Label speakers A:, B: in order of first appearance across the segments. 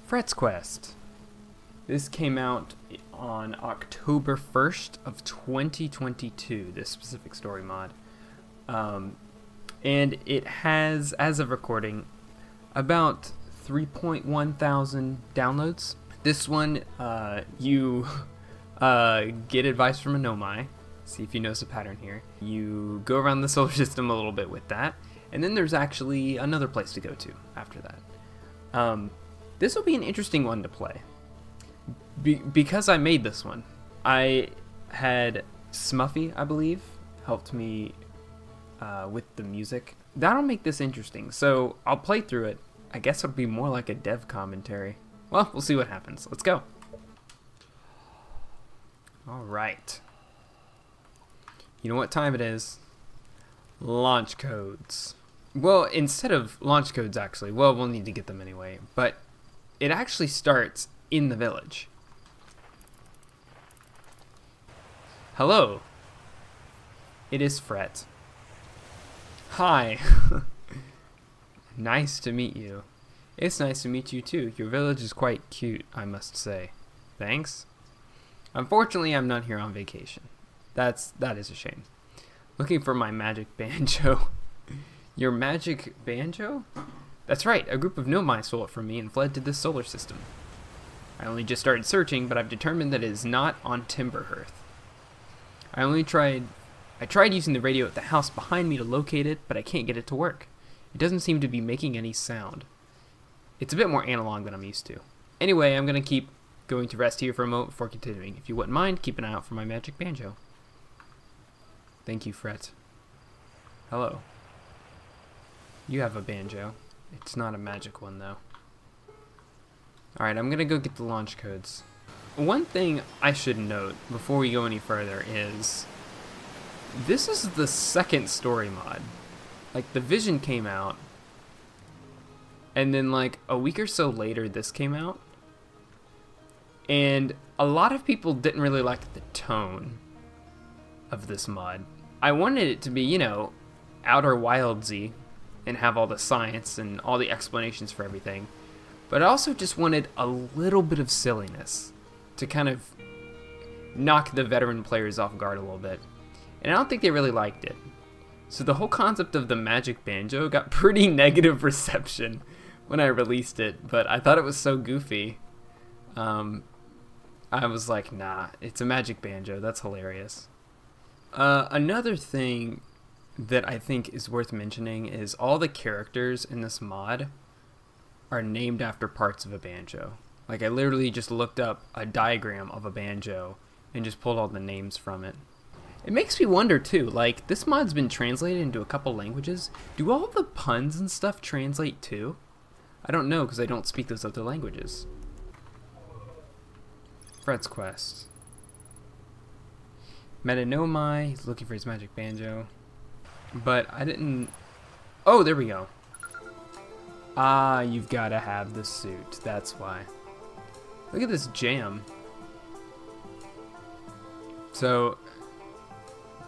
A: Fret's Quest. This came out on October 1st of 2022, this specific story mod. And it has, as of recording, about 3.1 thousand downloads. This one, you get advice from a Nomai. See if you notice a pattern here. You go around the solar system a little bit with that, and then there's actually another place to go to after that. This will be an interesting one to play. Because I made this one, I had Smuffy, I believe, helped me with the music. That'll make this interesting, so I'll play through it. I guess it'll be more like a dev commentary. Well, we'll see what happens. Let's go. Alright. You know what time it is? Launch codes. Well, instead of launch codes, actually. Well, we'll need to get them anyway. But it actually starts in the village. Hello. It is Fret. Hi. Nice to meet you. It's nice to meet you too. Your village is quite cute, I must say. Thanks. Unfortunately, I'm not here on vacation. That is a shame. Looking for my magic banjo. Your magic banjo? That's right, a group of Nomai stole it from me and fled to this solar system. I only just started searching, but I've determined that it is not on Timberhearth. I tried using the radio at the house behind me to locate it, but I can't get it to work. It doesn't seem to be making any sound. It's a bit more analog than I'm used to. Anyway, I'm going to keep going to rest here for a moment before continuing. If you wouldn't mind, keep an eye out for my magic banjo. Thank you, Fret. Hello. You have a banjo. It's not a magic one, though. Alright, I'm going to go get the launch codes. One thing I should note before we go any further is this is the second story mod. Like, the Vision came out, and then like a week or so later this came out, and a lot of people didn't really like the tone of this mod. I wanted it to be, you know, Outer Wildsy and have all the science and all the explanations for everything, but I also just wanted a little bit of silliness to kind of knock the veteran players off guard a little bit, and I don't think they really liked it. So the whole concept of the magic banjo got pretty negative reception when I released it, but I thought it was so goofy. I was like, nah, it's a magic banjo, that's hilarious. Another thing that I think is worth mentioning is all the characters in this mod are named after parts of a banjo. Like, I literally just looked up a diagram of a banjo and just pulled all the names from it. It makes me wonder too, like, this mod's been translated into a couple languages. Do all the puns and stuff translate too? I don't know, because I don't speak those other languages. Fret's Quest. Met a Nomai, he's looking for his magic banjo. But I didn't... Oh, there we go. Ah, you've got to have the suit, that's why. Look at this jam. So,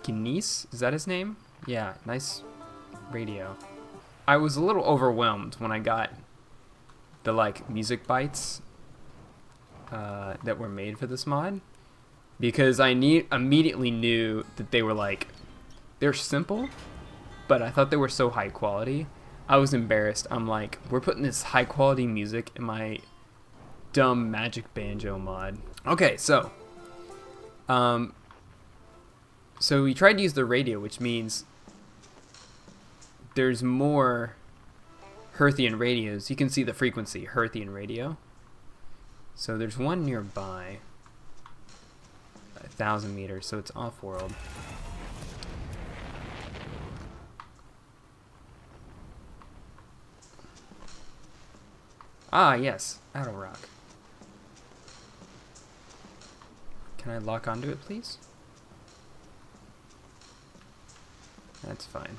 A: Genis, is that his name? Yeah, nice radio. I was a little overwhelmed when I got the like music bites that were made for this mod, because I immediately knew that they were like, they're simple, but I thought they were so high quality. I was embarrassed. I'm like, we're putting this high quality music in my dumb magic banjo mod. Okay, so we tried to use the radio, which means there's more Hearthian radios. You can see the frequency, Hearthian radio. So there's one nearby, 1,000 meters, so it's off-world. Ah, yes, Outer Rock. Can I lock onto it, please? That's fine.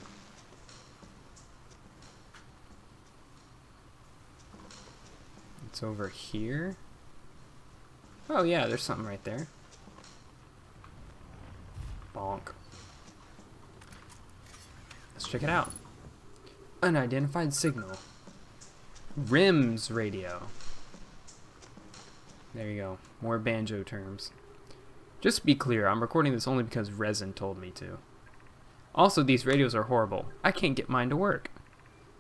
A: It's over here. Oh yeah, there's something right there. Bonk. Let's check it out. Unidentified signal. RIMS radio. There you go. More banjo terms. Just to be clear, I'm recording this only because Resin told me to. Also, these radios are horrible. I can't get mine to work.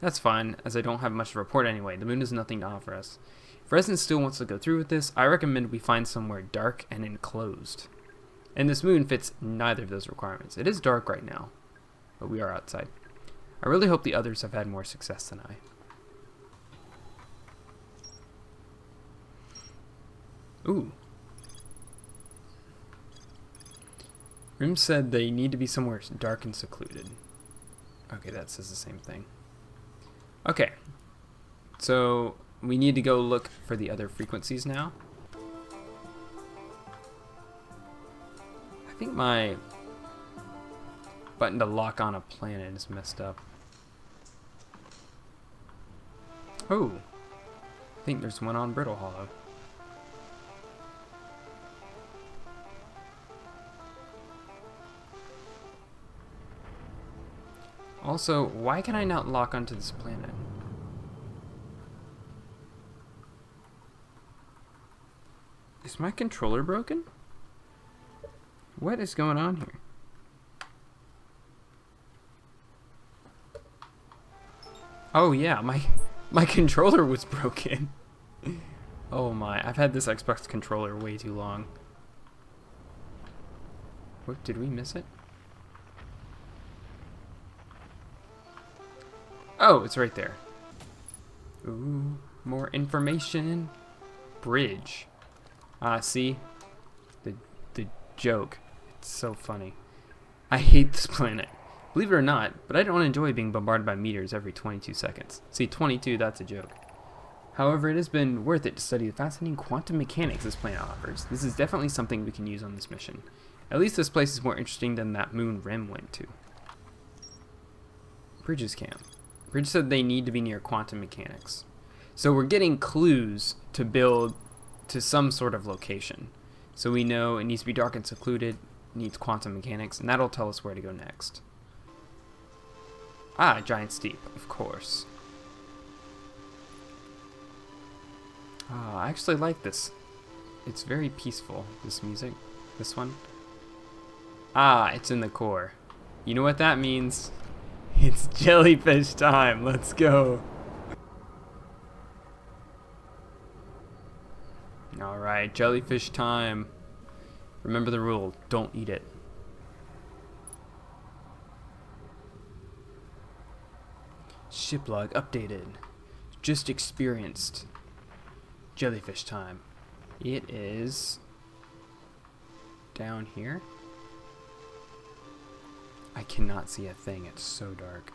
A: That's fine, as I don't have much to report anyway. The moon has nothing to offer us. If Resin still wants to go through with this, I recommend we find somewhere dark and enclosed. And this moon fits neither of those requirements. It is dark right now, but we are outside. I really hope the others have had more success than I. Ooh. Rim said they need to be somewhere dark and secluded. Okay, that says the same thing. Okay. So, we need to go look for the other frequencies now. I think my button to lock on a planet is messed up. Oh. I think there's one on Brittle Hollow. Also, why can I not lock onto this planet? Is my controller broken? What is going on here? Oh yeah, my controller was broken. Oh my, I've had this Xbox controller way too long. What, did we miss it? Oh, it's right there. Ooh, more information. Bridge. Ah, see? The joke. It's so funny. I hate this planet. Believe it or not, but I don't enjoy being bombarded by meteors every 22 seconds. See, 22, that's a joke. However, it has been worth it to study the fascinating quantum mechanics this planet offers. This is definitely something we can use on this mission. At least this place is more interesting than that moon Rim went to. Bridges camp. Bridge said they need to be near quantum mechanics. So we're getting clues to build to some sort of location. So we know it needs to be dark and secluded, needs quantum mechanics, and that'll tell us where to go next. Ah, Giant Steep, of course. I actually like this. It's very peaceful, this music. This one. Ah, it's in the core. You know what that means? It's jellyfish time. Let's go. Alright, jellyfish time. Remember the rule. Don't eat it. Ship log updated. Just experienced. Jellyfish time. It is down here. I cannot see a thing. It's so dark.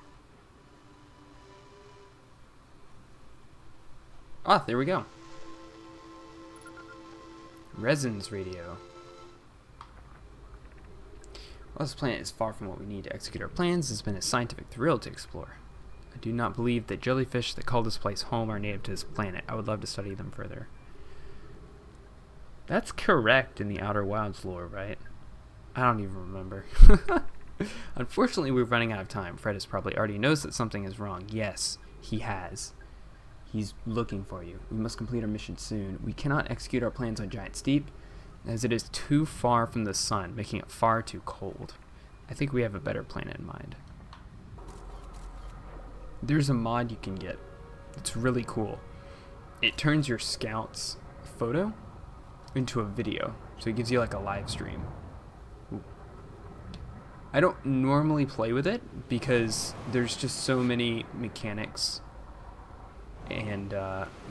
A: Ah, there we go. Resin's radio. While this planet is far from what we need to execute our plans, it's been a scientific thrill to explore. I do not believe that jellyfish that call this place home are native to this planet. I would love to study them further. That's correct in the Outer Wilds lore, right? I don't even remember. Unfortunately, we're running out of time. Fred has probably already knows that something is wrong. Yes, he has. He's looking for you. We must complete our mission soon. We cannot execute our plans on Giant Steep, as it is too far from the sun, making it far too cold. I think we have a better plan in mind. There's a mod you can get. It's really cool. It turns your scout's photo into a video, so it gives you like a live stream. Ooh. I don't normally play with it because there's just so many mechanics and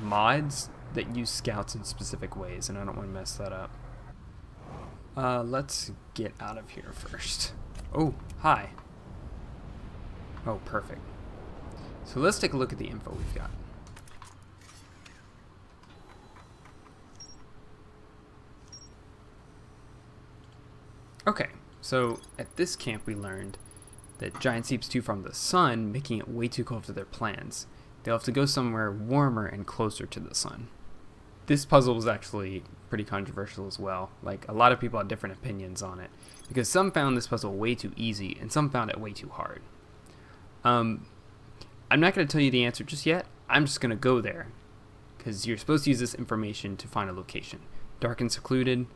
A: mods that use scouts in specific ways, and I don't want to mess that up. Let's get out of here first. Oh, hi. Oh, perfect. So let's take a look at the info we've got. Okay, so at this camp we learned that Giant Steep's too far from the sun, making it way too cold for their plans. They'll have to go somewhere warmer and closer to the sun. This puzzle was actually pretty controversial as well. Like, a lot of people had different opinions on it, because some found this puzzle way too easy and some found it way too hard. I'm not going to tell you the answer just yet. I'm just going to go there, because you're supposed to use this information to find a location. dark and secluded,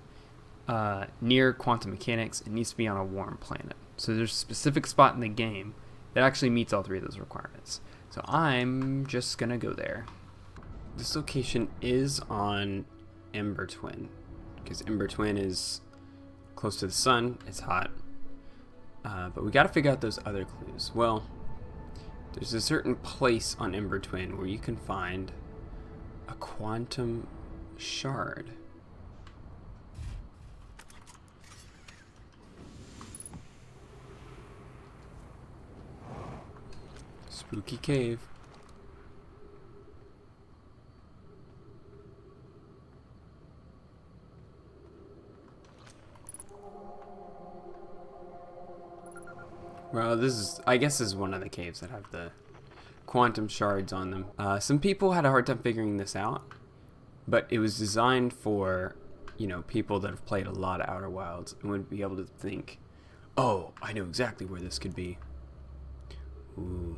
A: near quantum mechanics. It needs to be on a warm planet. So there's a specific spot in the game that actually meets all three of those requirements. So I'm just gonna go there. This location is on Ember Twin, because Ember Twin is close to the sun, it's hot. But we gotta figure out those other clues. Well, there's a certain place on Ember Twin where you can find a quantum shard. Spooky cave. Well, I guess this is one of the caves that have the quantum shards on them. Some people had a hard time figuring this out, but it was designed for, people that have played a lot of Outer Wilds and would be able to think, oh, I know exactly where this could be. Ooh.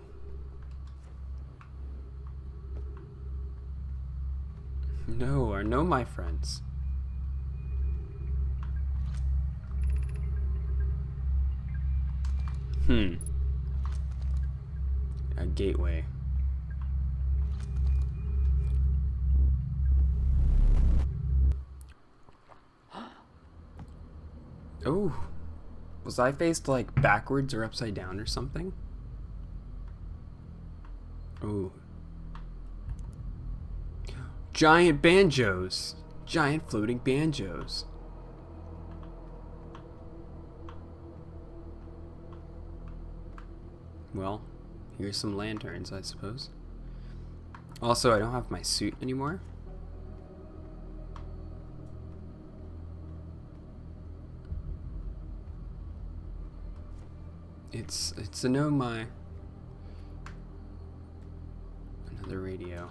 A: No, my friends. A gateway. Oh, was I faced like backwards or upside down or something? Oh. Giant banjos. Giant floating banjos. Well, here's some lanterns, I suppose. Also, I don't have my suit anymore. It's a Nomai. Another radio.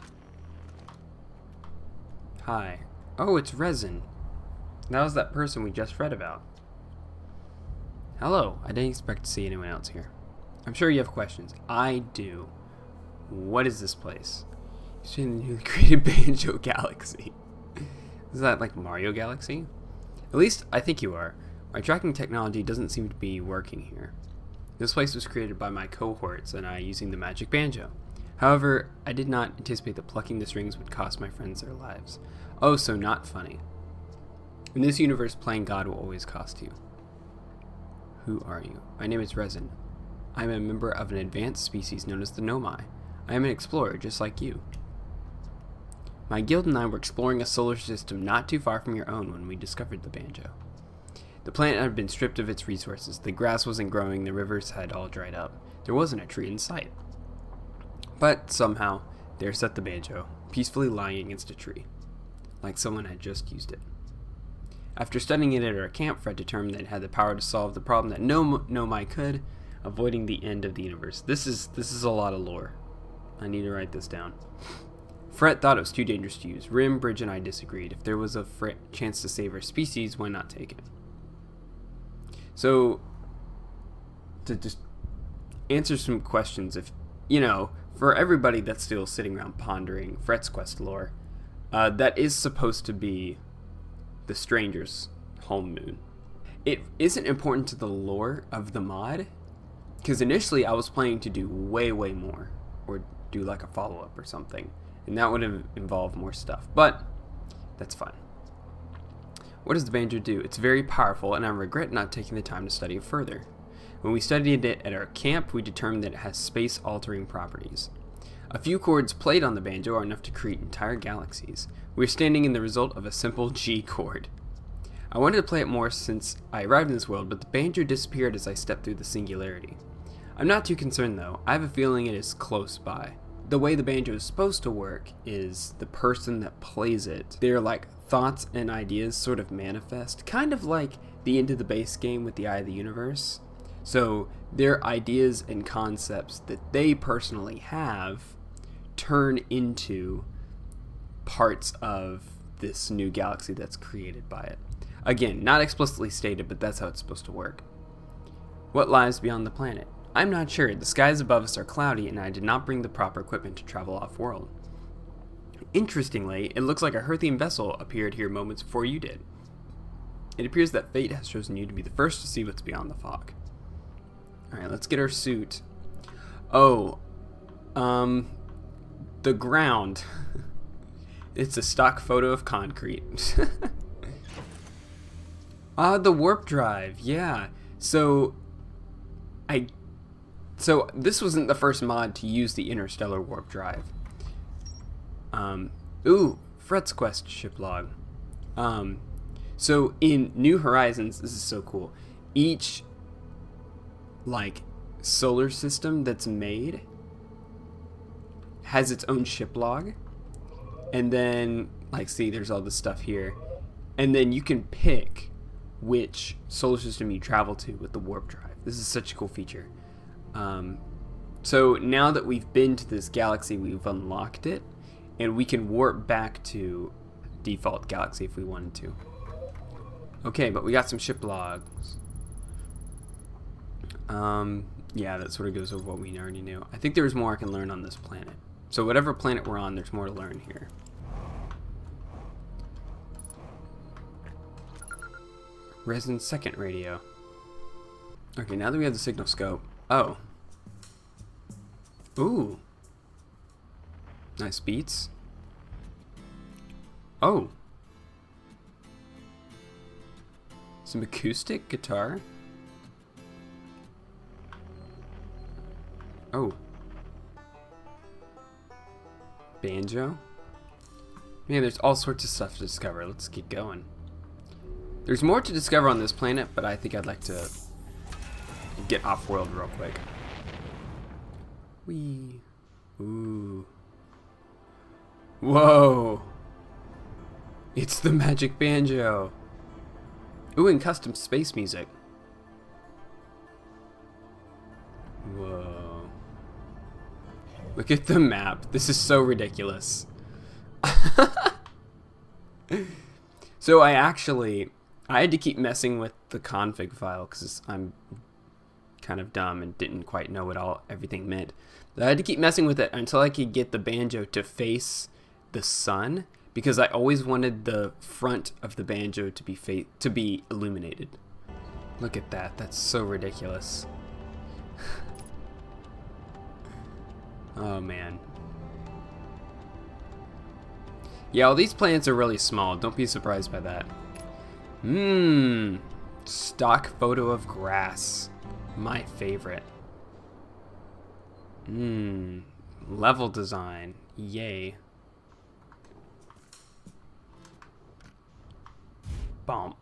A: Hi. Oh, it's Resin. That was that person we just read about. Hello. I didn't expect to see anyone else here. I'm sure you have questions. I do. What is this place? It's in the newly created Banjo Galaxy. Is that like Mario Galaxy? At least I think you are. My tracking technology doesn't seem to be working here. This place was created by my cohorts and I using the magic banjo. However, I did not anticipate that plucking the strings would cost my friends their lives. Oh, so not funny. In this universe, playing God will always cost you. Who are you? My name is Resin. I am a member of an advanced species known as the Nomai. I am an explorer, just like you. My guild and I were exploring a solar system not too far from your own when we discovered the banjo. The planet had been stripped of its resources. The grass wasn't growing, the rivers had all dried up. There wasn't a tree in sight. But somehow, there sat the banjo, peacefully lying against a tree, like someone had just used it. After studying it at our camp, Fred determined that it had the power to solve the problem that no Nomai could, avoiding the end of the universe. This is a lot of lore. I need to write this down. Fred thought it was too dangerous to use. Rim, Bridge, and I disagreed. If there was a chance to save our species, why not take it? So, to just answer some questions, if, for everybody that's still sitting around pondering Fret's Quest lore, that is supposed to be the Stranger's home moon. It isn't important to the lore of the mod, because initially I was planning to do way more, or do like a follow-up or something, and that would have involved more stuff, but that's fine. What does the banjo do? It's very powerful, and I regret not taking the time to study it further. When we studied it at our camp, we determined that it has space-altering properties. A few chords played on the banjo are enough to create entire galaxies. We're standing in the result of a simple G chord. I wanted to play it more since I arrived in this world, but the banjo disappeared as I stepped through the singularity. I'm not too concerned though. I have a feeling it is close by. The way the banjo is supposed to work is the person that plays it, their thoughts and ideas sort of manifest, kind of like the Into the Base game with the Eye of the Universe. So their ideas and concepts that they personally have turn into parts of this new galaxy that's created by it. Again, not explicitly stated, but that's how it's supposed to work. What lies beyond the planet? I'm not sure. The skies above us are cloudy, and I did not bring the proper equipment to travel off-world.
B: Interestingly, it looks like a Hearthian vessel appeared here moments before you did. It appears that fate has chosen you to be the first to see what's beyond the fog. Alright, let's get our suit. Oh, the ground. It's a stock photo of concrete. The warp drive, yeah. So this wasn't the first mod to use the interstellar warp drive. Fret's Quest ship log. So in New Horizons, this is so cool. Each like solar system that's made has its own ship log, and then like see, there's all this stuff here, and then you can pick which solar system you travel to with the warp drive. This is such a cool feature. So now that we've been to this galaxy, we've unlocked it, and we can warp back to default galaxy if we wanted to. Okay, but we got some ship logs. Yeah, that sort of goes over what we already knew. I think there's more I can learn on this planet. So whatever planet we're on, there's more to learn here. Resin second radio. Okay, now that we have the signal scope. Oh. Ooh. Nice beats. Oh. Some acoustic guitar. Oh. Banjo. Man, there's all sorts of stuff to discover. Let's get going. There's more to discover on this planet, but I think I'd like to get off-world real quick. Whee. Ooh. Whoa. It's the magic banjo. Ooh, and custom space music. Whoa. Look at the map. This is so ridiculous. So I had to keep messing with the config file because I'm kind of dumb and didn't quite know what everything meant. But I had to keep messing with it until I could get the banjo to face the sun, because I always wanted the front of the banjo to be illuminated. Look at that. That's so ridiculous. Oh man. Yeah, all these planets are really small. Don't be surprised by that. Stock photo of grass. My favorite. Level design. Yay. Bomb.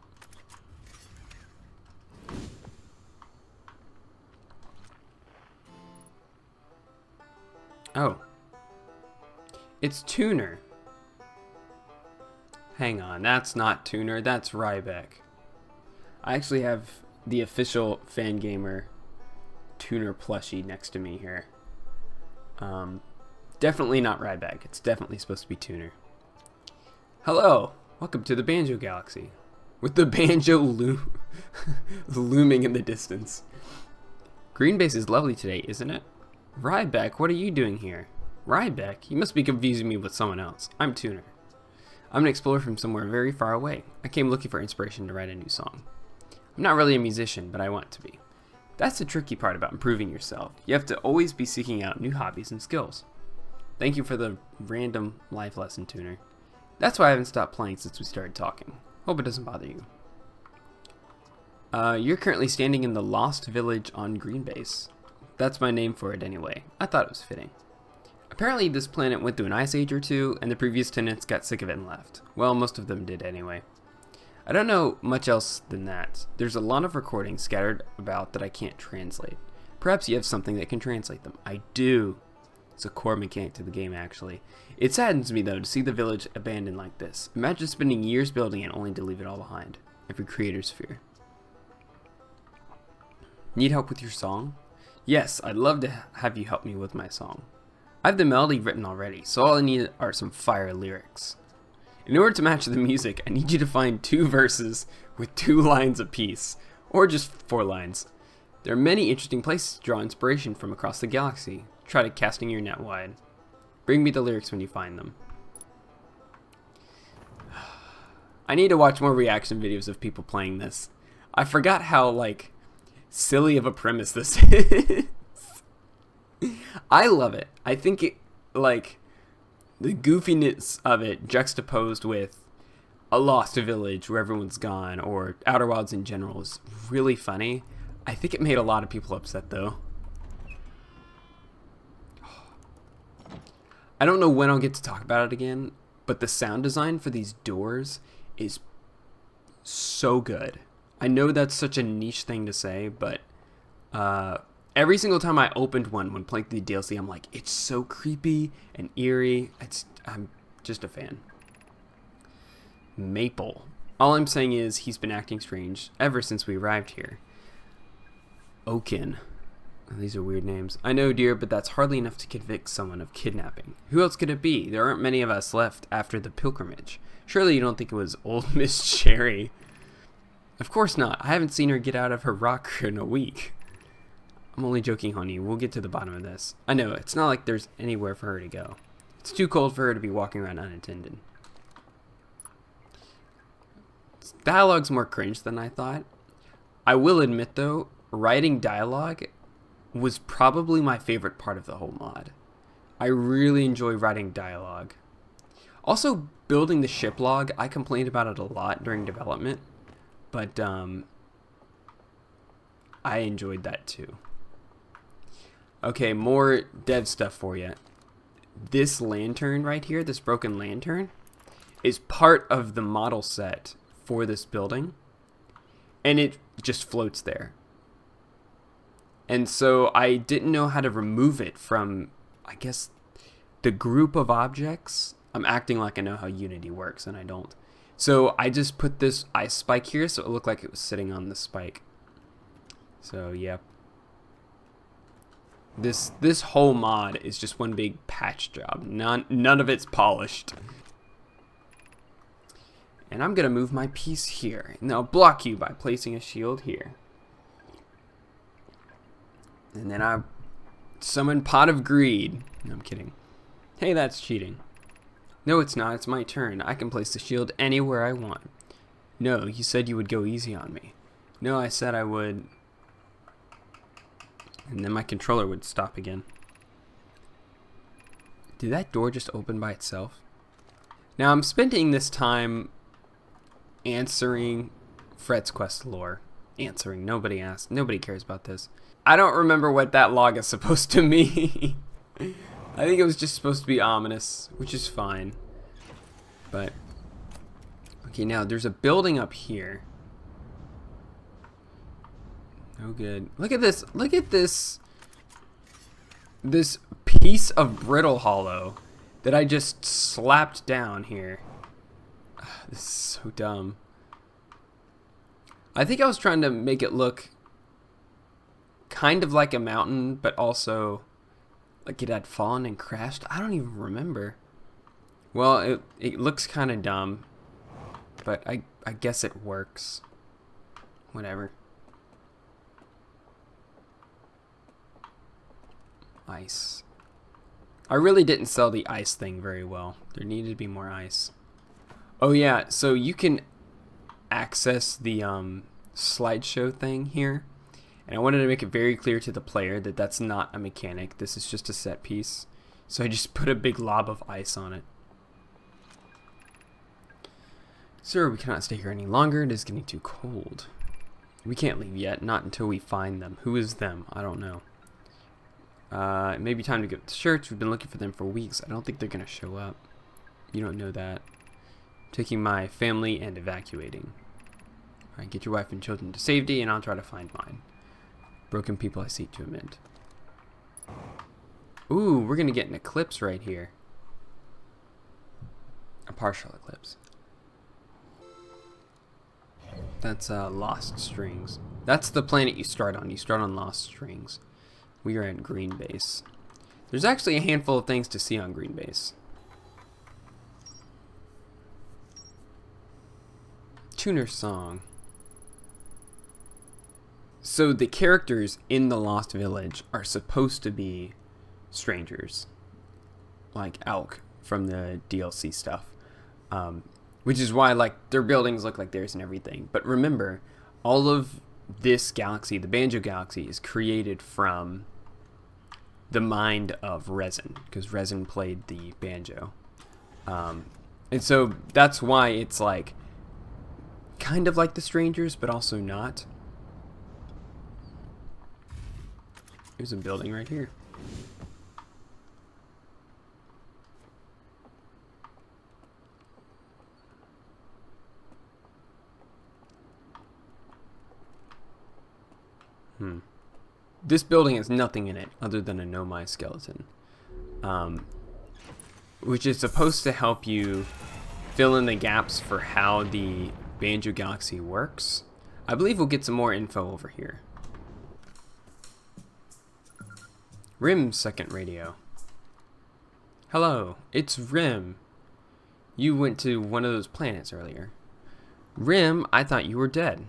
B: Oh. It's Tuner. Hang on, that's not Tuner, that's Ryback. I actually have the official Fangamer Tuner plushie next to me here. Definitely not Ryback, it's definitely supposed to be Tuner. Hello, welcome to the Banjo Galaxy. With the banjo looming in the distance. Green Base is lovely today, isn't it? Ryback, what are you doing here? Ryback? You must be confusing me with someone else. I'm Tuner. I'm an explorer from somewhere very far away. I came looking for inspiration to write a new song. I'm not really a musician, but I want to be. That's the tricky part about improving yourself. You have to always be seeking out new hobbies and skills. Thank you for the random life lesson, Tuner. That's why I haven't stopped playing since we started talking. Hope it doesn't bother you. You're currently standing in the Lost Village on Green Base. That's my name for it anyway. I thought it was fitting. Apparently this planet went through an ice age or two, and the previous tenants got sick of it and left. Well, most of them did anyway. I don't know much else than that. There's a lot of recordings scattered about that I can't translate. Perhaps you have something that can translate them. I do. It's a core mechanic to the game, actually. It saddens me, though, to see the village abandoned like this. Imagine spending years building it only to leave it all behind. Every creator's fear. Need help with your song? Yes, I'd love to have you help me with my song. I have the melody written already, so all I need are some fire lyrics. In order to match the music, I need you to find 2 verses with 2 lines apiece, or just 4 lines. There are many interesting places to draw inspiration from across the galaxy. Try to casting your net wide. Bring me the lyrics when you find them. I need to watch more reaction videos of people playing this. I forgot how, like, silly of a premise this is. I love it. I think it, like, the goofiness of it juxtaposed with a lost village where everyone's gone, or Outer Wilds in general, is really funny. I think it made a lot of people upset, though. I don't know when I'll get to talk about it again, but the sound design for these doors is so good. I know that's such a niche thing to say, but every single time I opened one when playing the DLC, I'm like, it's so creepy and eerie. I'm just a fan. Maple. All I'm saying is he's been acting strange ever since we arrived here. Oaken. These are weird names. I know, dear, but that's hardly enough to convict someone of kidnapping. Who else could it be? There aren't many of us left after the pilgrimage. Surely you don't think it was old Miss Cherry? Of course not. I haven't seen her get out of her rocker in a week. I'm only joking, honey. We'll get to the bottom of this. I know, it's not like there's anywhere for her to go. It's too cold for her to be walking around unattended. Dialogue's more cringe than I thought. I will admit, though, writing dialogue was probably my favorite part of the whole mod. I really enjoy writing dialogue. Also, building the ship log, I complained about it a lot during development, but I enjoyed that too. Okay, more dev stuff for you. This lantern right here, this broken lantern, is part of the model set for this building, and it just floats there. And so I didn't know how to remove it from, I guess, the group of objects. I'm acting like I know how Unity works, and I don't. So I just put this ice spike here so it looked like it was sitting on the spike. So, yeah. This whole mod is just one big patch job. None of it's polished. And I'm going to move my piece here. And I'll block you by placing a shield here. And then I summon Pot of Greed. No, I'm kidding. Hey, that's cheating. No, it's not. It's my turn. I can place the shield anywhere I want. No, you said you would go easy on me. No, I said I would. And then my controller would stop again. Did that door just open by itself? Now, I'm spending this time answering Fret's Quest lore. Answering. Nobody asked. Nobody cares about this. I don't remember what that log is supposed to mean. I think it was just supposed to be ominous, which is fine. But, okay, now there's a building up here. No good. Look at this. Look at this. This piece of brittle hollow that I just slapped down here. This is so dumb. I think I was trying to make it look kind of like a mountain, but also like it had fallen and crashed. I don't even remember. Well, it looks kind of dumb, but I guess it works. Whatever. Ice. I really didn't sell the ice thing very well. There needed to be more ice. Oh yeah, so you can access the slideshow thing here. And I wanted to make it very clear to the player that that's not a mechanic. This is just a set piece. So I just put a big lob of ice on it. Sir, we cannot stay here any longer. It is getting too cold. We can't leave yet. Not until we find them. Who is them? I don't know. It may be time to get the shirts. We've been looking for them for weeks. I don't think they're going to show up. You don't know that. Taking my family and evacuating. Alright, get your wife and children to safety, and I'll try to find mine. Broken people I seek to amend. Ooh, we're going to get an eclipse right here. A partial eclipse. That's Lost Strings. That's the planet you start on. You start on Lost Strings. We are at Green Base. There's actually a handful of things to see on Green Base. Tuner Song. So the characters in the Lost Village are supposed to be strangers. Like Alk from the DLC stuff. which is why like their buildings look like theirs and everything. But remember, all of this galaxy, the Banjo Galaxy, is created from the mind of Resin, because Resin played the banjo. And so that's why it's like kind of like the Strangers, but also not. Here's a building right here. This building has nothing in it other than a Nomai skeleton, which is supposed to help you fill in the gaps for how the Banjo Galaxy works. I believe we'll get some more info over here. Rim's second radio. Hello, it's Rim. You went to one of those planets earlier. Rim, I thought you were dead.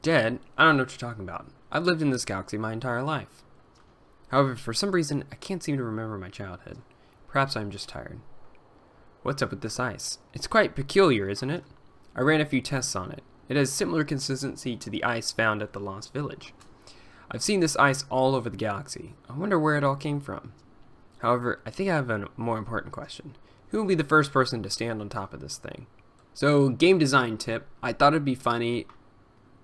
B: Dead? I don't know what you're talking about. I've lived in this galaxy my entire life. However, for some reason, I can't seem to remember my childhood. Perhaps I'm just tired. What's up with this ice? It's quite peculiar, isn't it? I ran a few tests on it. It has similar consistency to the ice found at the Lost Village. I've seen this ice all over the galaxy. I wonder where it all came from. However, I think I have a more important question. Who will be the first person to stand on top of this thing? So, game design tip. I thought it'd be funny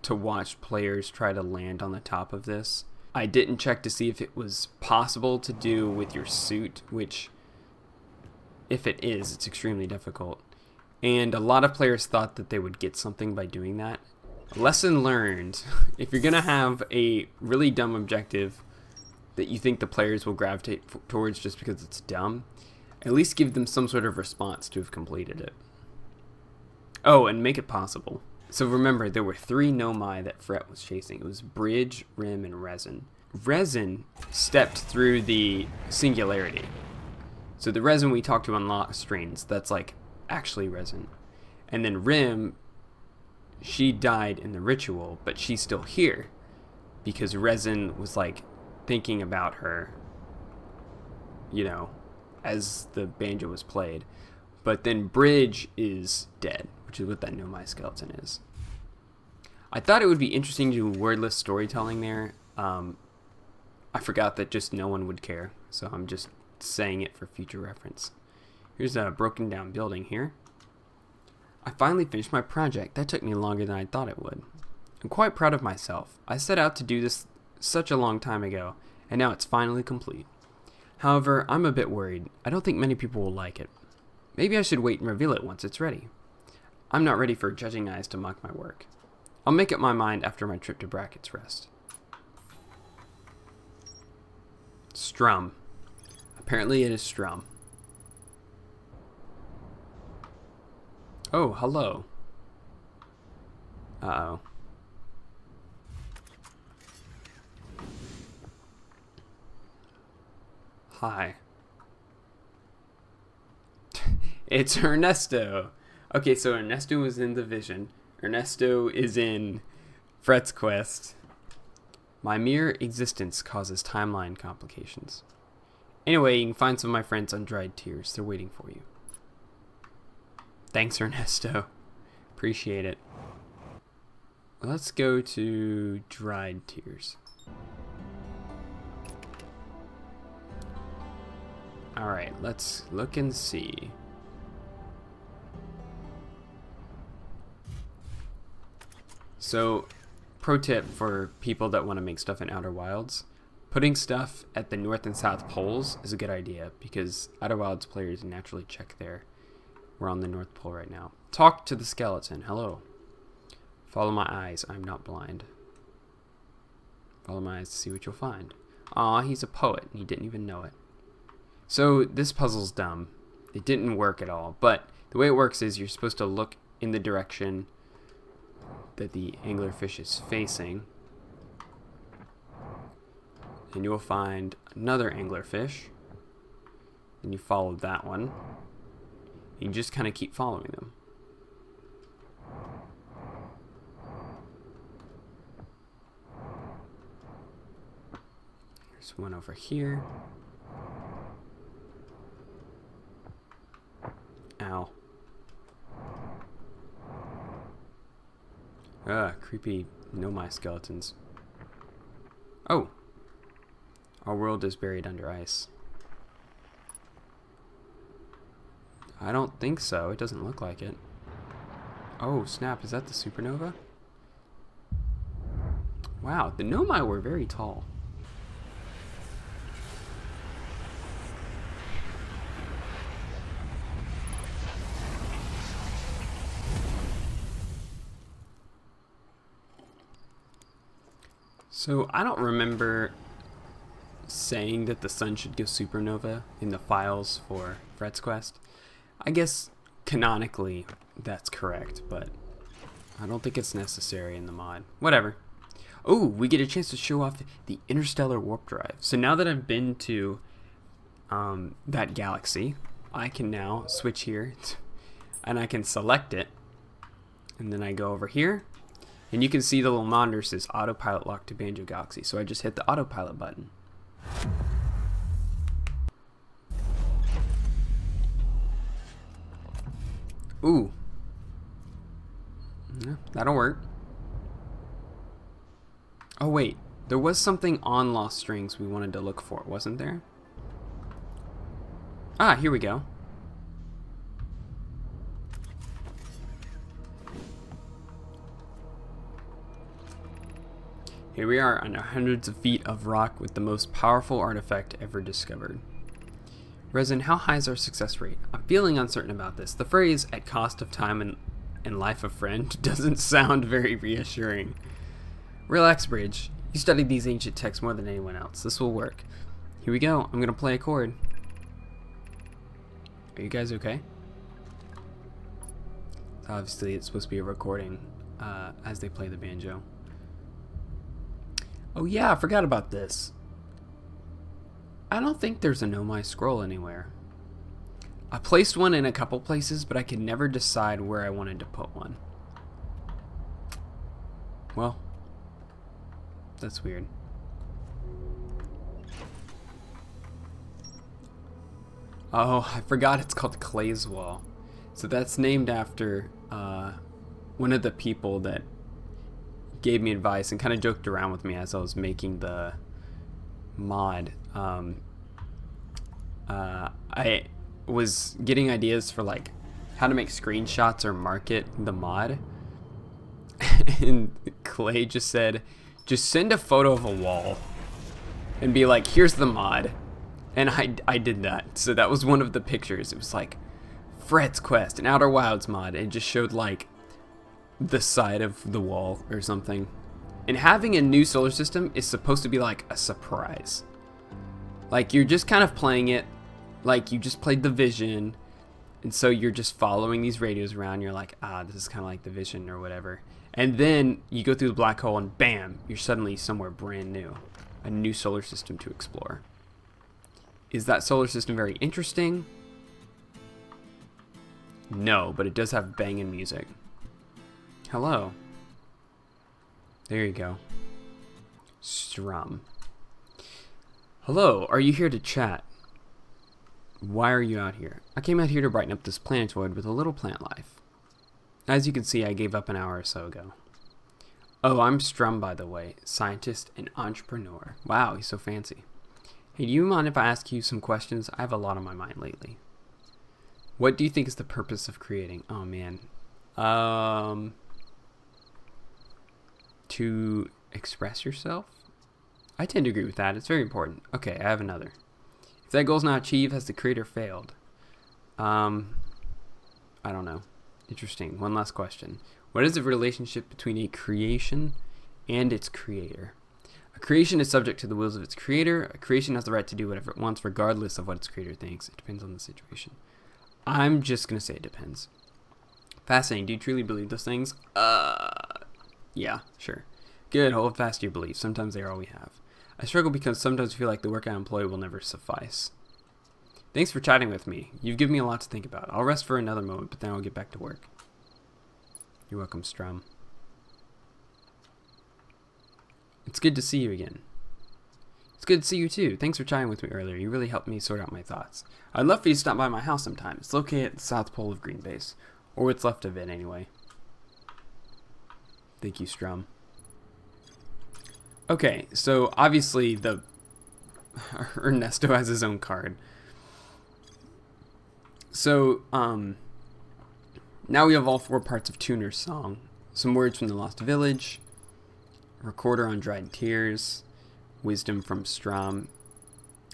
B: to watch players try to land on the top of this. I didn't check to see if it was possible to do with your suit, which, if it is, it's extremely difficult. And a lot of players thought that they would get something by doing that. Lesson learned, if you're going to have a really dumb objective that you think the players will gravitate towards just because it's dumb, at least give them some sort of response to have completed it. Oh, and make it possible. So remember, there were 3 Nomai that Fret was chasing. It was Bridge, Rim, and Resin. Resin stepped through the singularity. So the Resin we talked to on Lost Strains, that's like actually Resin. And then Rim, she died in the ritual, but she's still here because Resin was like thinking about her, you know, as the banjo was played. But then Bridge is dead, which is what that Nomai skeleton is. I thought it would be interesting to do wordless storytelling there. I forgot that just no one would care, so I'm just saying it for future reference. Here's a broken down building here. I finally finished my project. That took me longer than I thought it would. I'm quite proud of myself. I set out to do this such a long time ago, and now it's finally complete. However, I'm a bit worried. I don't think many people will like it. Maybe I should wait and reveal it once it's ready. I'm not ready for judging eyes to mock my work. I'll make up my mind after my trip to Brackett's Rest. Strum. Apparently it is Strum. Oh, hello. Uh-oh. Hi. It's Ernesto. Okay, so Ernesto was in the vision. Ernesto is in Fret's quest. My mere existence causes timeline complications. Anyway, you can find some of my friends on Dried Tears. They're waiting for you. Thanks, Ernesto. Appreciate it. Let's go to Dried Tears. Alright, let's look and see. So, pro tip for people that want to make stuff in Outer Wilds, putting stuff at the North and South poles is a good idea because Outer Wilds players naturally check there. We're on the North Pole right now. Talk to the skeleton. Hello. Follow my eyes. I'm not blind. Follow my eyes to see what you'll find. Aw, he's a poet and he didn't even know it. So this puzzle's dumb. It didn't work at all, but the way it works is you're supposed to look in the direction that the anglerfish is facing, and you will find another anglerfish, and you follow that one. You just kind of keep following them. There's one over here. Ow. Ugh, creepy Nomai skeletons. Oh! Our world is buried under ice. I don't think so. It doesn't look like it. Oh, snap. Is that the supernova? Wow, the Nomai were very tall. So, I don't remember saying that the sun should go supernova in the files for Fret's Quest. I guess canonically that's correct, but I don't think it's necessary in the mod. Whatever. Oh, we get a chance to show off the interstellar warp drive. So now that I've been to that galaxy, I can now switch here and I can select it. And then I go over here and you can see the little monitor says autopilot locked to Banjo Galaxy. So I just hit the autopilot button. Ooh. Yeah, that'll work. Oh wait, there was something on Lost Strings we wanted to look for, wasn't there? Ah, here we go. Here we are under hundreds of feet of rock with the most powerful artifact ever discovered. Resin, how high is our success rate? I'm feeling uncertain about this. The phrase, at cost of time and life of friend, doesn't sound very reassuring. Relax, Bridge. You studied these ancient texts more than anyone else. This will work. Here we go. I'm going to play a chord. Are you guys okay? Obviously, it's supposed to be a recording as they play the banjo. Oh yeah, I forgot about this. I don't think there's a Nomai scroll anywhere. I placed one in a couple places, but I could never decide where I wanted to put one. Well, that's weird. Oh, I forgot it's called Clay's Wall. So that's named after one of the people that gave me advice and kind of joked around with me as I was making the mod. I was getting ideas for like how to make screenshots or market the mod. And Clay just said, just send a photo of a wall and be like, here's the mod. And I did that. So that was one of the pictures. It was like Fret's Quest, an Outer Wilds mod. And it just showed like the side of the wall or something. And having a new solar system is supposed to be like a surprise. Like you're just kind of playing it like you just played the Vision. And so you're just following these radios around. You're like, this is kind of like the Vision or whatever. And then you go through the black hole and bam, you're suddenly somewhere brand new. A new solar system to explore. Is that solar system very interesting? No, but it does have banging music. Hello. There you go. Strum. Hello, are you here to chat? Why are you out here? I came out here to brighten up this planetoid with a little plant life. As you can see, I gave up an hour or so ago. Oh, I'm Strum, by the way. Scientist and entrepreneur. Wow, he's so fancy. Hey, do you mind if I ask you some questions? I have a lot on my mind lately. What do you think is the purpose of creating? Oh, man. To express yourself? I tend to agree with that. It's very important. Okay, I have another. If that goal's not achieved, has the creator failed? I don't know. Interesting. One last question. What is the relationship between a creation and its creator? A creation is subject to the wills of its creator. A creation has the right to do whatever it wants regardless of what its creator thinks. It depends on the situation. I'm just going to say it depends. Fascinating. Do you truly believe those things? Yeah, sure. Good. Hold fast to your beliefs. Sometimes they are all we have. I struggle because sometimes I feel like the work I employ will never suffice. Thanks for chatting with me. You've given me a lot to think about. I'll rest for another moment, but then I'll get back to work. You're welcome, Strum. It's good to see you again. It's good to see you too. Thanks for chatting with me earlier. You really helped me sort out my thoughts. I'd love for you to stop by my house sometime. It's located at the south pole of Green Base. Or what's left of it, anyway. Thank you, Strum. Okay, so obviously the Ernesto has his own card. So, now we have all 4 parts of Tuner's song. Some words from the Lost Village, a recorder on Dried Tears, wisdom from Strum,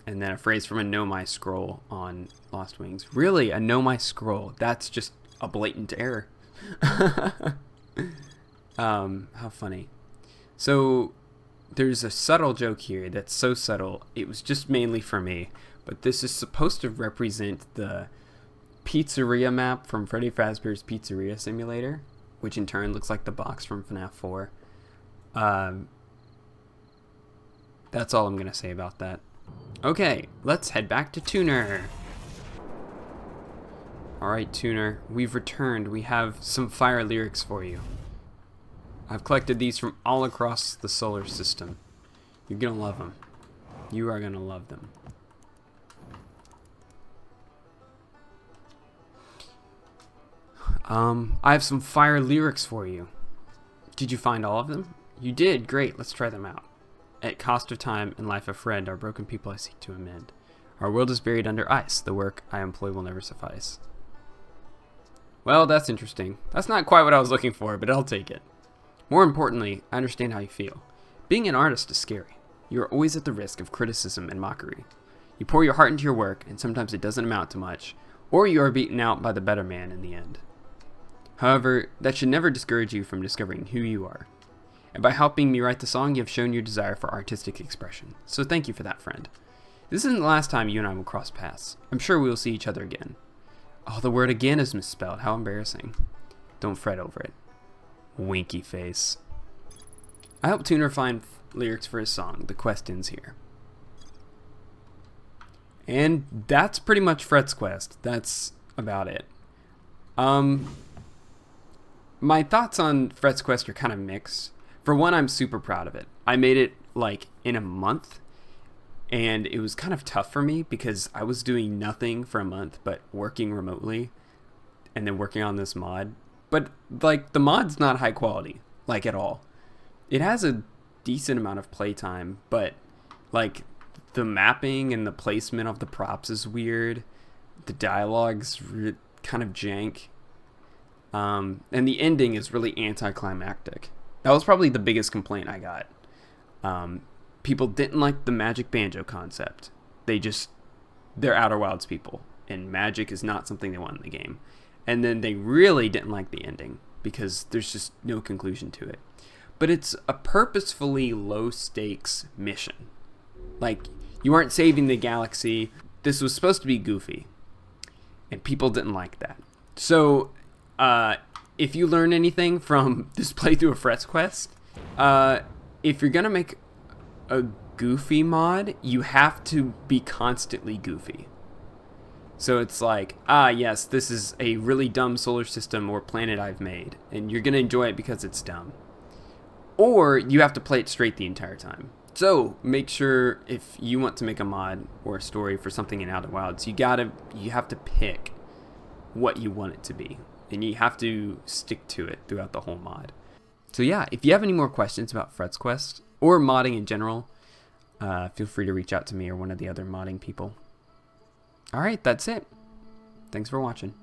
B: and then a phrase from a Know My Scroll on Lost Wings. Really, a Know My Scroll? That's just a blatant error. How funny. So, there's a subtle joke here that's so subtle, it was just mainly for me, but this is supposed to represent the pizzeria map from Freddy Fazbear's Pizzeria Simulator, which in turn looks like the box from FNAF 4. That's all I'm going to say about that. Okay, let's head back to Tuner. Alright, Tuner, we've returned. We have some fire lyrics for you. I've collected these from all across the solar system. You're going to love them. You are going to love them. I have some fire lyrics for you. Did you find all of them? You did? Great, let's try them out. At cost of time and life of friend, our broken people I seek to amend. Our world is buried under ice. The work I employ will never suffice. Well, that's interesting. That's not quite what I was looking for, but I'll take it. More importantly, I understand how you feel. Being an artist is scary. You are always at the risk of criticism and mockery. You pour your heart into your work, and sometimes it doesn't amount to much, or you are beaten out by the better man in the end. However, that should never discourage you from discovering who you are. And by helping me write the song, you have shown your desire for artistic expression. So thank you for that, friend. This isn't the last time you and I will cross paths. I'm sure we will see each other again. Oh, the word again is misspelled. How embarrassing. Don't fret over it. Winky face. I helped Tuner find lyrics for his song. The quest ends here. And that's pretty much Fret's quest. That's about it. My thoughts on Fret's quest are kind of mixed. For one, I'm super proud of it. I made it like in a month, and it was kind of tough for me because I was doing nothing for a month but working remotely and then working on this mod. But like the mod's not high quality, like at all. It has a decent amount of playtime, but like the mapping and the placement of the props is weird. The dialogue's kind of jank. And the ending is really anticlimactic. That was probably the biggest complaint I got. People didn't like the Magic Banjo concept. They're Outer Wilds people, and magic is not something they want in the game. And then they really didn't like the ending, because there's just no conclusion to it. But it's a purposefully low-stakes mission. Like, you aren't saving the galaxy. This was supposed to be goofy, and people didn't like that. So, if you learn anything from this playthrough of Fret's Quest, if you're gonna make a goofy mod, you have to be constantly goofy. So it's like, yes, this is a really dumb solar system or planet I've made, and you're gonna enjoy it because it's dumb. Or you have to play it straight the entire time. So make sure if you want to make a mod or a story for something in Outer Wilds, you have to pick what you want it to be. And you have to stick to it throughout the whole mod. So yeah, if you have any more questions about Fret's Quest, or modding in general, feel free to reach out to me or one of the other modding people. Alright, that's it. Thanks for watching.